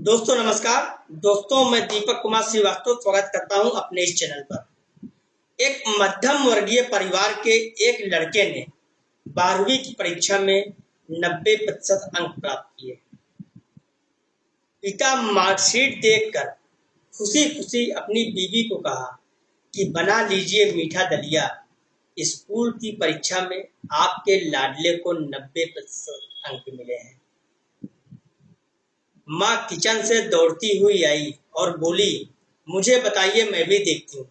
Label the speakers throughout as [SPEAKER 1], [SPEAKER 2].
[SPEAKER 1] दोस्तों नमस्कार। दोस्तों मैं दीपक कुमार श्रीवास्तव स्वागत करता हूं अपने इस चैनल पर। एक मध्यम वर्गीय परिवार के एक लड़के ने 12वीं की परीक्षा में 90% अंक प्राप्त किए। पिता मार्कशीट देखकर खुशी खुशी अपनी बीवी को कहा कि बना लीजिए मीठा दलिया, स्कूल की परीक्षा में आपके लाडले को 90% अंक मिले हैं। माँ किचन से दौड़ती हुई आई और बोली, मुझे बताइए, मैं भी देखती हूँ।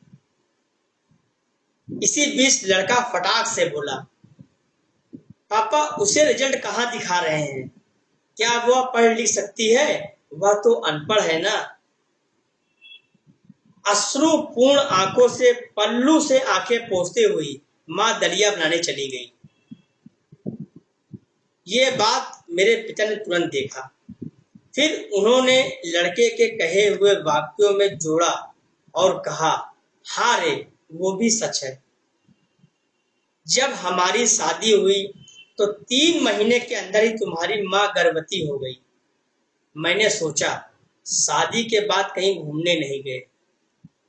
[SPEAKER 1] इसी बीच लड़का फटाक से बोला, पापा उसे रिजल्ट कहाँ दिखा रहे हैं? क्या वह पढ़ लिख सकती है? वह तो अनपढ़ है ना। अश्रुपूर्ण आंखों से पल्लू से आंखें पोंछते हुई माँ दलिया बनाने चली गई। ये बात मेरे पिता ने तुरंत देखा। फिर उन्होंने लड़के के कहे हुए वाक्यों में जोड़ा और कहा, हाँ रे, वो भी सच है। जब हमारी शादी हुई तो 3 महीने के अंदर ही तुम्हारी माँ गर्भवती हो गई। मैंने सोचा शादी के बाद कहीं घूमने नहीं गए,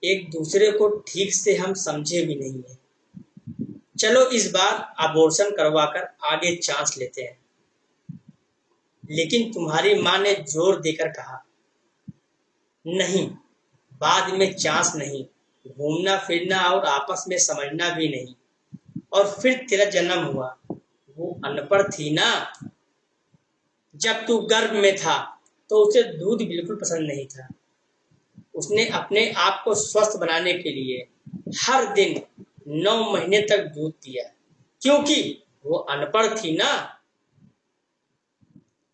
[SPEAKER 1] एक दूसरे को ठीक से हम समझे भी नहीं है। चलो इस बार अबॉर्शन करवाकर आगे चांस लेते हैं। लेकिन तुम्हारी माँ ने जोर देकर कहा, नहीं, बाद में चांस नहीं, घूमना फिरना और आपस में समझना भी नहीं। और फिर तेरा जन्म हुआ, वो अनपढ़ थी ना। जब तू गर्भ में था तो उसे दूध बिल्कुल पसंद नहीं था। उसने अपने आप को स्वस्थ बनाने के लिए हर दिन 9 महीने तक दूध पिया, क्योंकि वो अनपढ़ थी ना।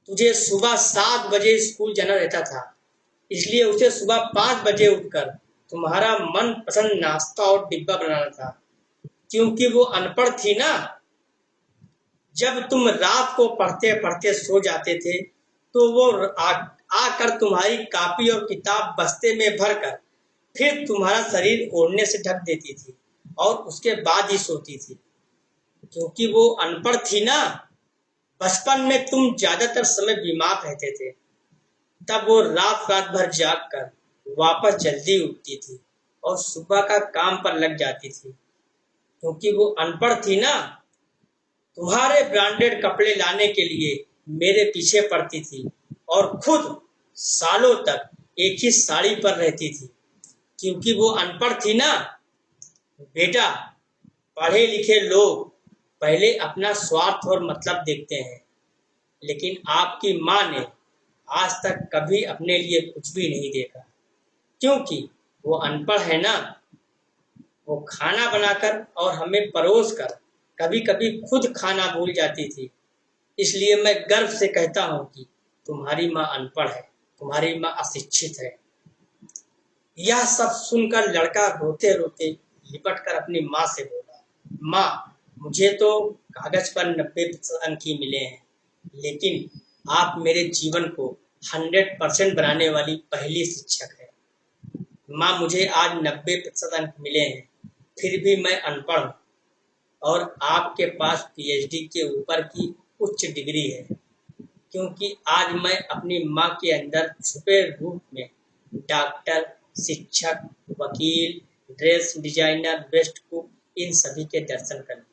[SPEAKER 1] तुझे सुबह 7 बजे स्कूल जाना रहता था, इसलिए उसे सुबह 5 बजे उठकर तुम्हारा मनपसंद नाश्ता और डिब्बा बनाना था, क्योंकि वो अनपढ़ थी ना। जब तुम रात को पढ़ते पढ़ते सो जाते थे तो वो आकर तुम्हारी कॉपी और किताब बस्ते में भरकर फिर तुम्हारा शरीर ओढ़ने से ढक देती थी और उसके बाद ही सोती थी, क्योंकि वो अनपढ़ थी ना। बचपन में तुम ज्यादातर समय बीमार रहते थे, तब वो रात रात भर जाग कर वापस जल्दी उठती थी और सुबह का काम पर लग जाती थी, क्योंकि वो अनपढ़ थी ना। तुम्हारे ब्रांडेड कपड़े लाने के लिए मेरे पीछे पड़ती थी और खुद सालों तक एक ही साड़ी पर रहती थी, क्योंकि वो अनपढ़ थी ना। बेटा, पढ़े लिखे लोग पहले अपना स्वार्थ और मतलब देखते हैं, लेकिन आपकी माँ ने आज तक कभी अपने लिए कुछ भी नहीं देखा, क्योंकि वो अनपढ़ है ना। वो खाना बनाकर और हमें परोस कर कभी कभी खुद खाना भूल जाती थी। इसलिए मैं गर्व से कहता हूँ कि तुम्हारी माँ अनपढ़ है, तुम्हारी माँ अशिक्षित है। यह सब सुनकर लड़का रोते रोते लिपट कर अपनी माँ से बोला, माँ, मुझे तो कागज पर 90% अंक ही मिले हैं, लेकिन आप मेरे जीवन को 100% बनाने वाली पहली शिक्षक है। माँ, मुझे आज 90% अंक मिले हैं, फिर भी मैं अनपढ़ हूँ और आपके पास PhD के ऊपर की उच्च डिग्री है, क्योंकि आज मैं अपनी माँ के अंदर छुपे रूप में डॉक्टर, शिक्षक, वकील, ड्रेस डिजाइनर, बेस्ट कुक, इन सभी के दर्शन कर लिए।